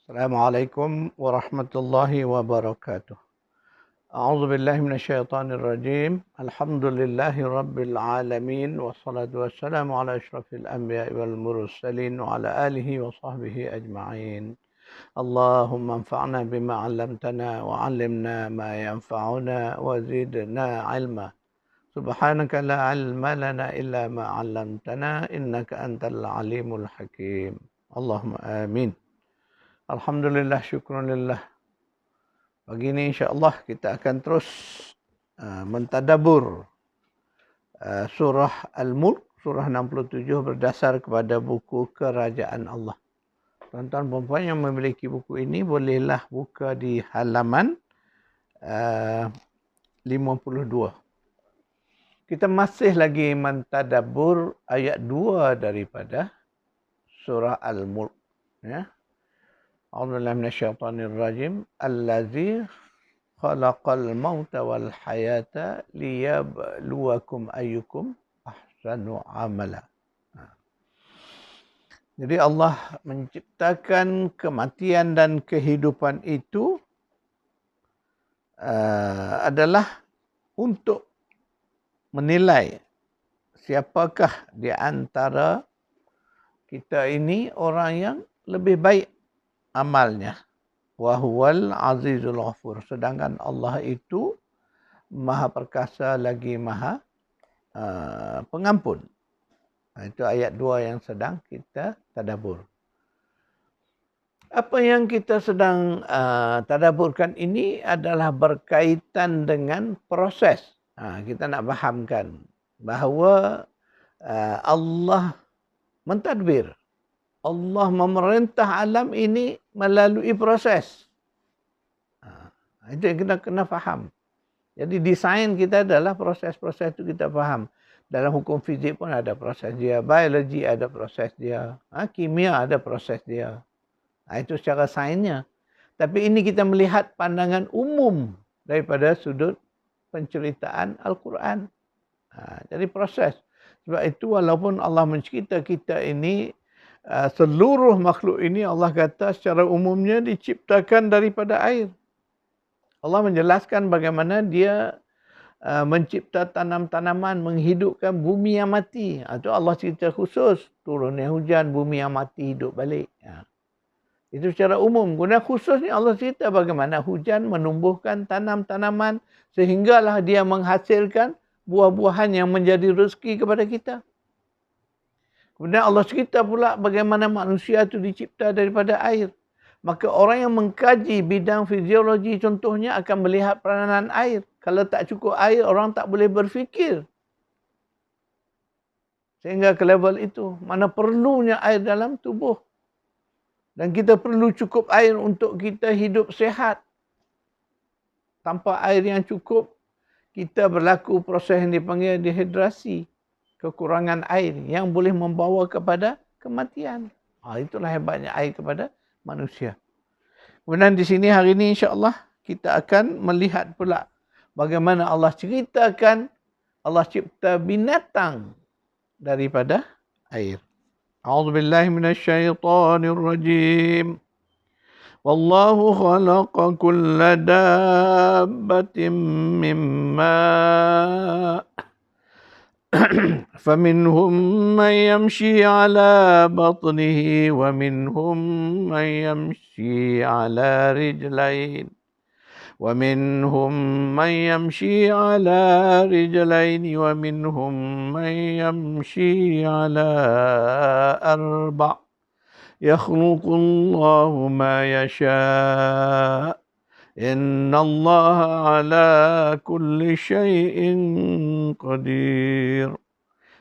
Assalamualaikum warahmatullahi wabarakatuh. A'udzu billahi minasyaitonir rajim. Alhamdulillahi rabbil alamin wassalatu wassalamu ala asyrafil anbiya'i wal mursalin wa ala alihi wa sahbihi ajma'in. Allahumma anfa'na bima 'allamtana wa 'allimna ma yanfa'una wa zidna 'ilma. Subhanaka la 'ilma lana illa ma 'allamtana innaka antal alimul hakim. Allahumma amin. Alhamdulillah, syukrunillah. Pagi ini insya-Allah kita akan terus mentadabur surah Al-Mulk, surah 67 berdasar kepada buku Kerajaan Allah. Tuan-tuan dan puan yang memiliki buku ini bolehlah buka di halaman 52. Kita masih lagi mentadabur ayat 2 daripada surah Al-Mulk, ya. A'udzubillahi minasyaitonir rajim. Allazi khalaqal mauta wal hayata liyabluwakum ayyukum ahsanu amala. Jadi Allah menciptakan kematian dan kehidupan itu adalah untuk menilai siapakah di antara kita ini orang yang lebih baik amalnya. Wa huwal azizul ghafur. Sedangkan Allah itu maha perkasa lagi maha pengampun. Itu ayat 2 yang sedang kita tadabbur. Apa yang kita sedang tadabburkan ini adalah berkaitan dengan proses. Kita nak fahamkan bahawa Allah mentadbir. Allah memerintah alam ini melalui proses. Itu yang kita kena faham. Jadi desain kita adalah proses-proses itu kita faham. Dalam hukum fizik pun ada proses dia. Biologi ada proses dia. Kimia ada proses dia. Itu secara sainsnya. Tapi ini kita melihat pandangan umum daripada sudut penceritaan Al-Quran. Jadi proses. Sebab itu walaupun Allah mencipta kita ini, seluruh makhluk ini Allah kata secara umumnya diciptakan daripada air. Allah menjelaskan bagaimana dia mencipta tanam-tanaman, menghidupkan bumi yang mati. Itu Allah cerita khusus. Turunnya hujan, bumi yang mati hidup balik. Itu secara umum. Kemudian khususnya Allah cerita bagaimana hujan menumbuhkan tanam-tanaman sehinggalah dia menghasilkan buah-buahan yang menjadi rezeki kepada kita. Kemudian Allah cerita pula bagaimana manusia itu dicipta daripada air. Maka orang yang mengkaji bidang fiziologi contohnya akan melihat peranan air. Kalau tak cukup air, orang tak boleh berfikir. Sehingga ke level itu. Mana perlunya air dalam tubuh. Dan kita perlu cukup air untuk kita hidup sehat. Tanpa air yang cukup, kita berlaku proses yang dipanggil dehidrasi. Kekurangan air yang boleh membawa kepada kematian. Itulah hebatnya air kepada manusia. Kemudian di sini hari ini insya-Allah kita akan melihat pula bagaimana Allah ceritakan Allah cipta binatang daripada air. A'udzubillahi minasyaitonir rajim. Wallahu khalaqa kulla dabbatin mimma فمنهم من يمشي على بطنه ومنهم من يمشي على رجلين ومنهم من يمشي على رجلين ومنهم من يمشي على أربع يخلق الله ما يشاء Inna Allah ala kulli syai'in qadir.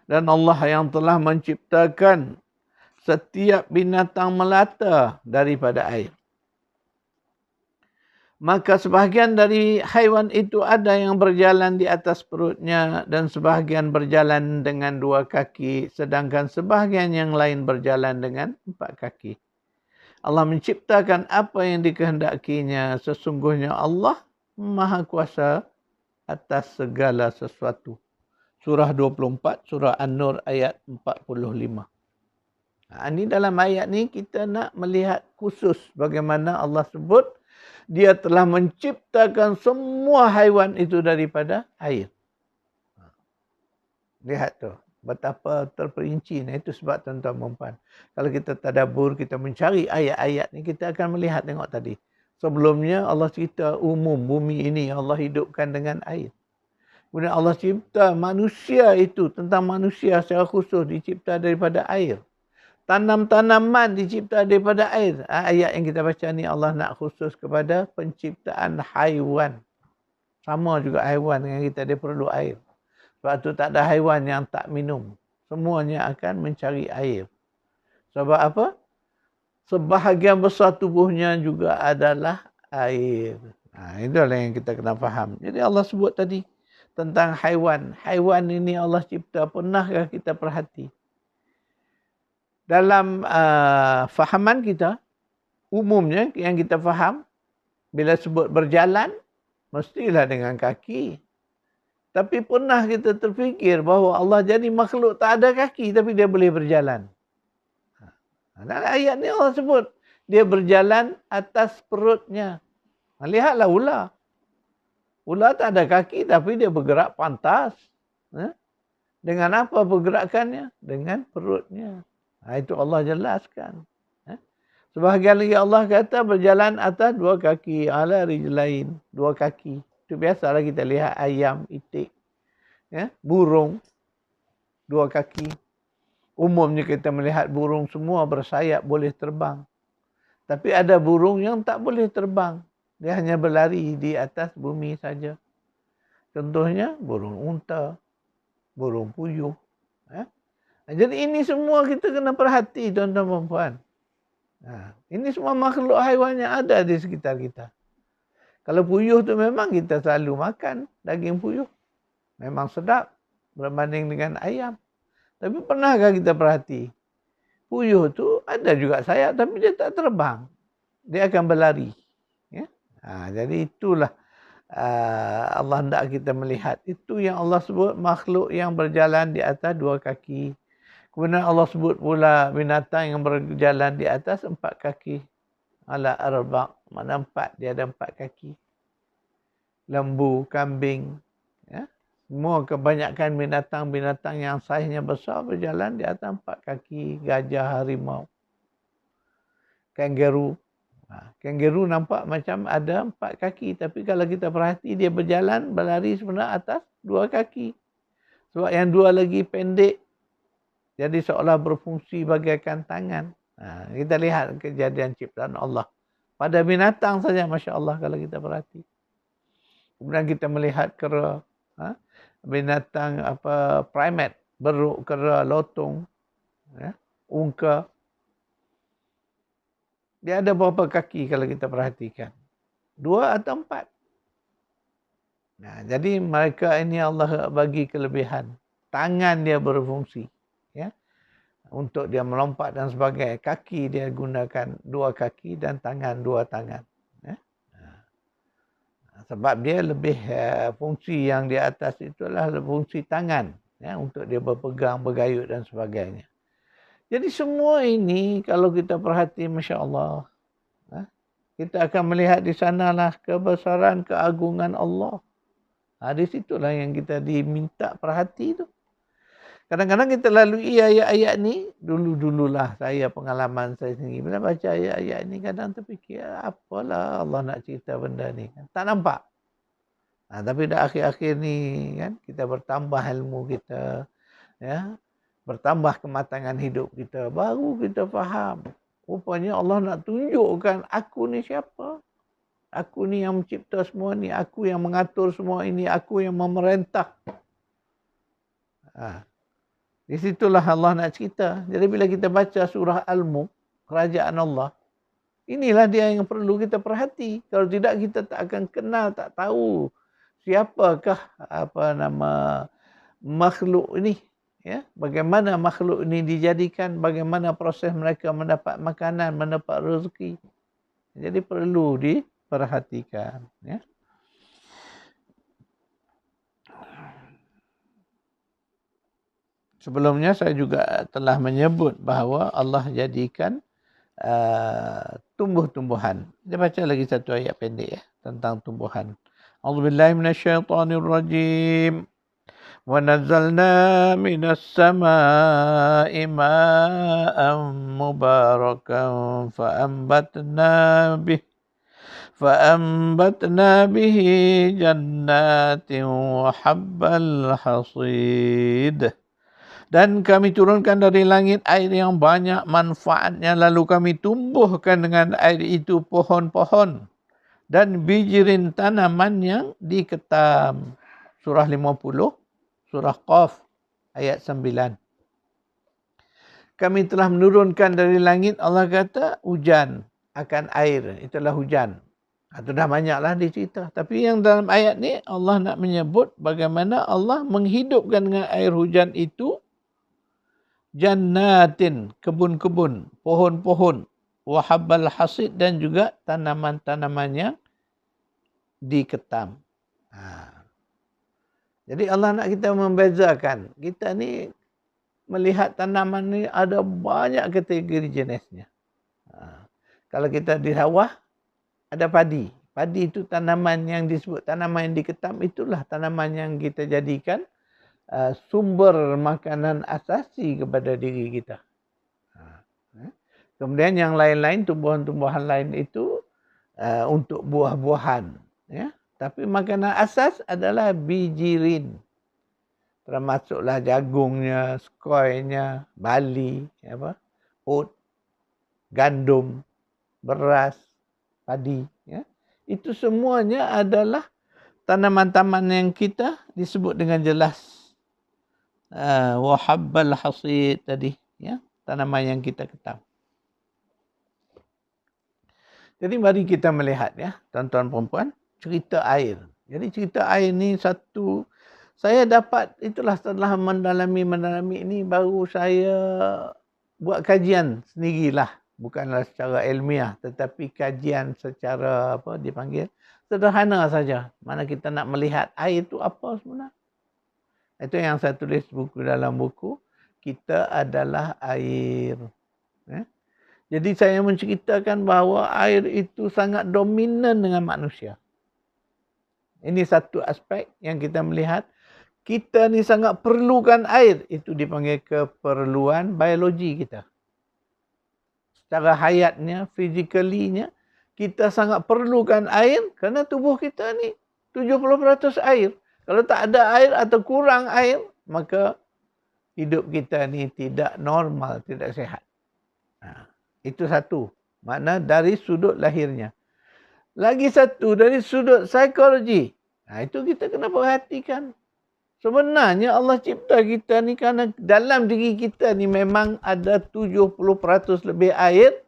Dan Allah yang telah menciptakan setiap binatang melata daripada air. Maka sebahagian dari haiwan itu ada yang berjalan di atas perutnya dan sebahagian berjalan dengan 2 kaki, sedangkan sebahagian yang lain berjalan dengan 4 kaki. Allah menciptakan apa yang dikehendakinya. Sesungguhnya Allah Maha Kuasa atas segala sesuatu. Surah 24, Surah An-Nur ayat 45. Ini dalam ayat ni kita nak melihat khusus bagaimana Allah sebut dia telah menciptakan semua haiwan itu daripada air. Lihat tu betapa terperinci. Nah, itu sebab tuan-tuan dan puan, kalau kita tadabbur, kita mencari ayat-ayat ni, kita akan melihat, tengok tadi. Sebelumnya Allah cerita umum bumi ini Allah hidupkan dengan air. Kemudian Allah cipta manusia itu, tentang manusia secara khusus dicipta daripada air. Tanam-tanaman dicipta daripada air. Ayat yang kita baca ni Allah nak khusus kepada penciptaan haiwan. Sama juga haiwan dengan kita, dia perlu air. Sebab tu tak ada haiwan yang tak minum. Semuanya akan mencari air. Sebab apa? Sebahagian besar tubuhnya juga adalah air. Itulah yang kita kena faham. Jadi Allah sebut tadi tentang haiwan. Haiwan ini Allah cipta. Pernahkah kita perhati? Dalam fahaman kita, umumnya yang kita faham, bila sebut berjalan, mestilah dengan kaki. Tapi pernah kita terfikir bahawa Allah jadi makhluk tak ada kaki tapi dia boleh berjalan. Dalam ayat ni Allah sebut dia berjalan atas perutnya. Lihatlah ular. Ular tak ada kaki tapi dia bergerak pantas. Dengan apa pergerakannya? Dengan perutnya. Itu Allah jelaskan. Sebahagian lagi Allah kata berjalan atas dua kaki. Ala rijlain. Dua kaki. Itu biasalah kita lihat ayam, itik, burung, dua kaki. Umumnya kita melihat burung semua bersayap, boleh terbang. Tapi ada burung yang tak boleh terbang. Dia hanya berlari di atas bumi saja. Contohnya burung unta, burung puyuh. Jadi ini semua kita kena perhati, tuan-tuan dan puan. Ini semua makhluk haiwan yang ada di sekitar kita. Kalau puyuh tu memang kita selalu makan daging puyuh. Memang sedap berbanding dengan ayam. Tapi pernahkah kita perhati? Puyuh tu ada juga sayap tapi dia tak terbang. Dia akan berlari. Jadi itulah Allah hendak kita melihat. Itu yang Allah sebut makhluk yang berjalan di atas dua kaki. Kemudian Allah sebut pula binatang yang berjalan di atas empat kaki. Ala arba'. Mana empat? Dia ada empat kaki. Lembu, kambing. Semua kebanyakan binatang-binatang yang saiznya besar berjalan di atas empat kaki. Gajah, harimau, kangaroo. Kangaroo nampak macam ada empat kaki. Tapi kalau kita perhati dia berjalan, berlari sebenarnya atas dua kaki. Sebab yang dua lagi pendek. Jadi seolah berfungsi bagaikan tangan. Kita lihat kejadian ciptaan Allah. Pada binatang saja, Masya Allah kalau kita perhati. Kemudian kita melihat kera. Binatang primate. Beruk, kera, lotong. Ungka. Dia ada berapa kaki kalau kita perhatikan? Dua atau empat. Jadi mereka ini Allah bagi kelebihan. Tangan dia berfungsi. Untuk dia melompat dan sebagainya. Kaki dia gunakan dua kaki dan tangan dua tangan. Sebab dia lebih fungsi yang di atas itulah fungsi tangan. Untuk dia berpegang, bergayut dan sebagainya. Jadi semua ini kalau kita perhati, Masya Allah. Kita akan melihat di sanalah kebesaran, keagungan Allah. Di situlah yang kita diminta perhati tu. Kadang-kadang kita lalui ayat-ayat ni, dulu-dululah saya pengalaman saya sendiri. Bila baca ayat-ayat ni kadang terfikir, apalah Allah nak cerita benda ni. Tak nampak. Tapi dah akhir-akhir ni kan, kita bertambah ilmu kita. Bertambah kematangan hidup kita. Baru kita faham. Rupanya Allah nak tunjukkan aku ni siapa. Aku ni yang mencipta semua ni. Aku yang mengatur semua ini. Aku yang memerintah. Di situlah Allah nak cerita. Jadi bila kita baca surah Al-Mulk, kerajaan Allah, inilah dia yang perlu kita perhati. Kalau tidak kita tak akan kenal, tak tahu siapakah makhluk ini. Bagaimana makhluk ini dijadikan, bagaimana proses mereka mendapat makanan, mendapat rezeki. Jadi perlu diperhatikan. sebelumnya saya juga telah menyebut bahawa Allah jadikan tumbuh-tumbuhan. Kita baca lagi satu ayat pendek ya tentang tumbuhan. A'udzubillahi minasyaitonirrajim. Wa nazzalna minas samaa'i ma'an mubarakan فأنبتنا به جنات وحب الحصيد. Dan kami turunkan dari langit air yang banyak manfaatnya, lalu kami tumbuhkan dengan air itu pohon-pohon dan bijirin tanaman yang diketam. Surah 50, surah Qaf, ayat 9. Kami telah menurunkan dari langit, Allah kata, hujan akan air. Itulah hujan. Itu dah banyaklah dicerita. Tapi yang dalam ayat ni, Allah nak menyebut bagaimana Allah menghidupkan dengan air hujan itu jannatin, kebun-kebun, pohon-pohon, wahabbal hasid, dan juga tanaman-tanaman yang diketam. Jadi Allah nak kita membezakan. Kita ni melihat tanaman ni ada banyak kategori jenisnya. Kalau kita di sawah, ada padi. Padi itu tanaman yang disebut tanaman yang diketam, itulah tanaman yang kita jadikan sumber makanan asasi kepada diri kita. Kemudian yang lain-lain, tumbuhan-tumbuhan lain itu untuk buah-buahan. Ya. Tapi makanan asas adalah bijirin. Termasuklah jagungnya, skoynya, bali, oat, gandum, beras, padi. Ya. Itu semuanya adalah tanaman-tanaman yang kita disebut dengan jelas. Wahabbal hasid tadi. Ya, tanaman yang kita ketam. Jadi mari kita melihat ya, tuan-tuan perempuan, cerita air. Jadi cerita air ni satu, saya dapat, itulah setelah mendalami ini, baru saya buat kajian sendirilah. Bukanlah secara ilmiah, tetapi kajian secara sederhana saja. Mana kita nak melihat air itu apa sebenarnya. Itu yang saya tulis dalam buku, Kita Adalah Air. Jadi saya menceritakan bahawa air itu sangat dominan dengan manusia. Ini satu aspek yang kita melihat. Kita ni sangat perlukan air. Itu dipanggil keperluan biologi kita. Secara hayatnya, physically-nya, kita sangat perlukan air kerana tubuh kita ni 70% air. Kalau tak ada air atau kurang air, maka hidup kita ni tidak normal, tidak sihat. Itu satu. Makna dari sudut lahirnya. Lagi satu, dari sudut psikologi. Itu kita kena perhatikan. Sebenarnya Allah cipta kita ni kerana dalam diri kita ni memang ada 70% lebih air.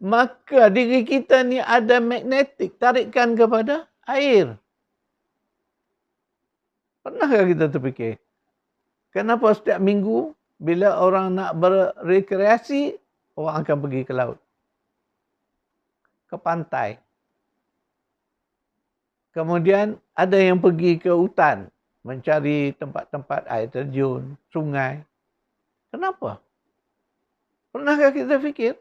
Maka diri kita ni ada magnetik, tarikan kepada air. Pernahkah kita terfikir? Kenapa setiap minggu bila orang nak berrekreasi, orang akan pergi ke laut? Ke pantai. Kemudian ada yang pergi ke hutan. Mencari tempat-tempat air terjun, sungai. Kenapa? Pernahkah kita fikir?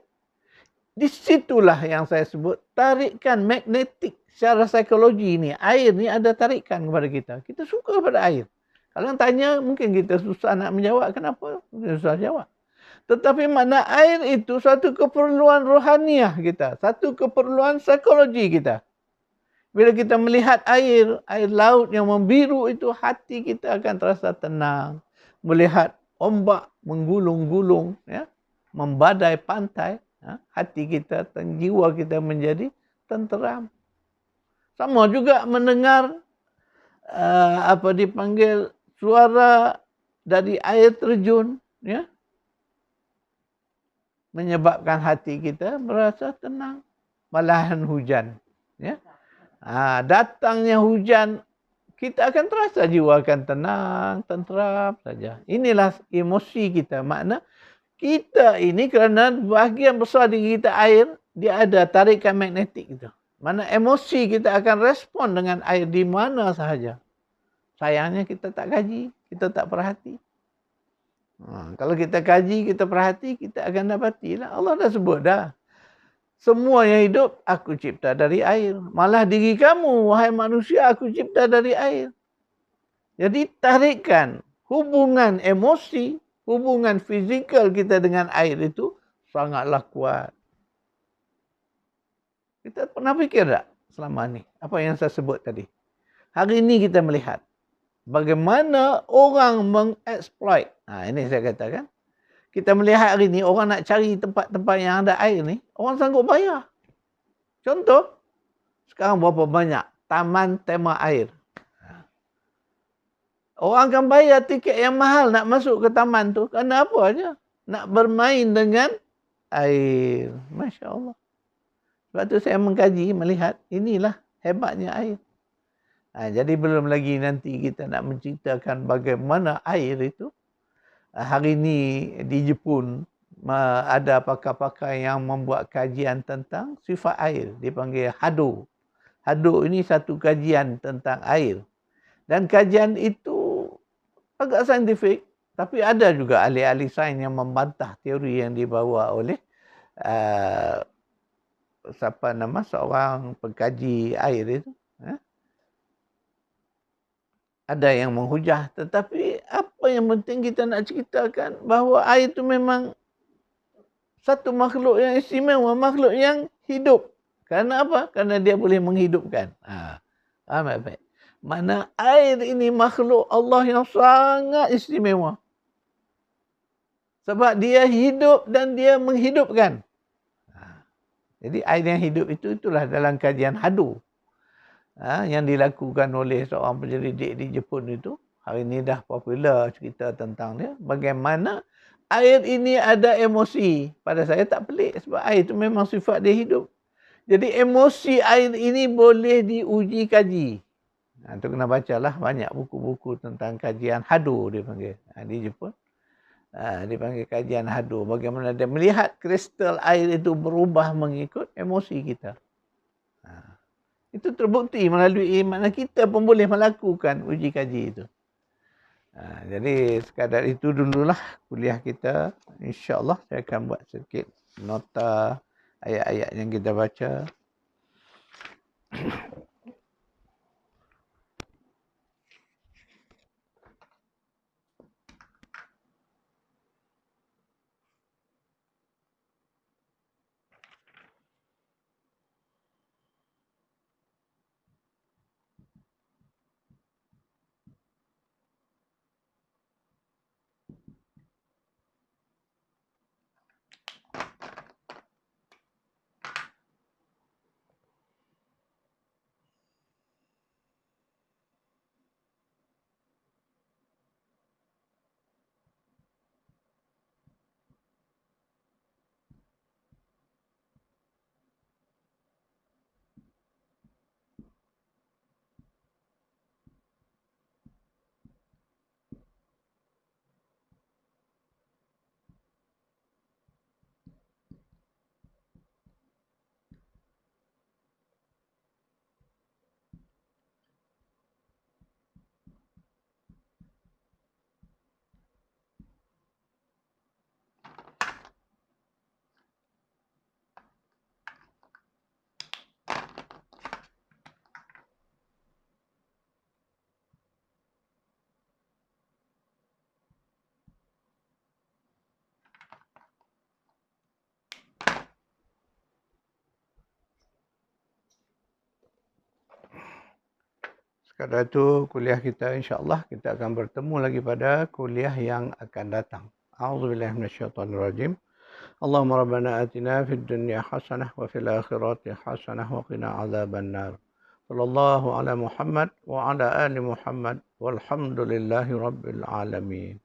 Di situlah yang saya sebut tarikan magnetik secara psikologi ni. Air ni ada tarikan kepada kita. Kita suka pada air. Kalau tanya mungkin kita susah nak menjawab. Kenapa? Kita susah jawab. Tetapi makna air itu satu keperluan rohaniah kita. Satu keperluan psikologi kita. Bila kita melihat air laut yang membiru itu, hati kita akan terasa tenang. Melihat ombak menggulung-gulung, ya, membadai pantai, ya, hati kita, jiwa kita menjadi tenteram. Sama juga mendengar suara dari air terjun, ya, menyebabkan hati kita merasa tenang. Malahan hujan, ya. Datangnya hujan, kita akan terasa jiwa akan tenang, tenteram saja. Inilah emosi kita. Makna kita ini kerana bahagian besar diri kita air, dia ada tarikan magnetik itu. Mana emosi kita akan respon dengan air di mana sahaja. Sayangnya kita tak kaji, kita tak perhati. Kalau kita kaji, kita perhati, kita akan dapatilah. Allah dah sebut dah. Semua yang hidup, aku cipta dari air. Malah diri kamu, wahai manusia, aku cipta dari air. Jadi tarikan hubungan emosi, hubungan fizikal kita dengan air itu sangatlah kuat. Kita pernah fikir tak selama ni apa yang saya sebut tadi? Hari ini kita melihat bagaimana orang mengeksploit. Ini saya katakan. Kita melihat hari ini orang nak cari tempat-tempat yang ada air ni, orang sanggup bayar. Contoh, sekarang berapa banyak taman tema air. Orang akan bayar tiket yang mahal nak masuk ke taman tu. Kerana apa aja? Nak bermain dengan air. Masya Allah. Sebab tu saya mengkaji, melihat inilah hebatnya air. Jadi belum lagi nanti kita nak menceritakan bagaimana air itu. Hari ini di Jepun ada pakar-pakar yang membuat kajian tentang sifat air. Dipanggil Hado. Hado ini satu kajian tentang air. Dan kajian itu agak saintifik. Tapi ada juga ahli-ahli sains yang membantah teori yang dibawa oleh seorang pengkaji air itu. Ada yang menghujah. Tetapi apa yang penting kita nak ceritakan bahawa air itu memang satu makhluk yang istimewa, makhluk yang hidup. Kerana apa? Kerana dia boleh menghidupkan. Baik. Mana air ini makhluk Allah yang sangat istimewa. Sebab dia hidup dan dia menghidupkan. Jadi air yang hidup itu, itulah dalam kajian Hado. Yang dilakukan oleh seorang penyelidik di Jepun itu. Hari ini dah popular cerita tentang dia. Bagaimana air ini ada emosi. Pada saya tak pelik sebab air itu memang sifat dia hidup. Jadi emosi air ini boleh diuji kaji. Itu kena bacalah banyak buku-buku tentang kajian Hado dia panggil. Di Jepun. Dia panggil kajian Hado. Bagaimana dia melihat kristal air itu berubah mengikut emosi kita. Itu terbukti melalui mana kita pun boleh melakukan uji kaji itu. Jadi sekadar itu dululah kuliah kita. InsyaAllah saya akan buat sedikit nota ayat-ayat yang kita baca. Sekadar itu kuliah kita insyaAllah kita akan bertemu lagi pada kuliah yang akan datang. A'udzubillahi minasyaitonirrajim. Allahumma rabbana atina fid dunya hasanah wa fil akhirati hasanah wa qina adzabannar. Sallallahu ala Muhammad wa ala ali Muhammad walhamdulillahi rabbil alamin.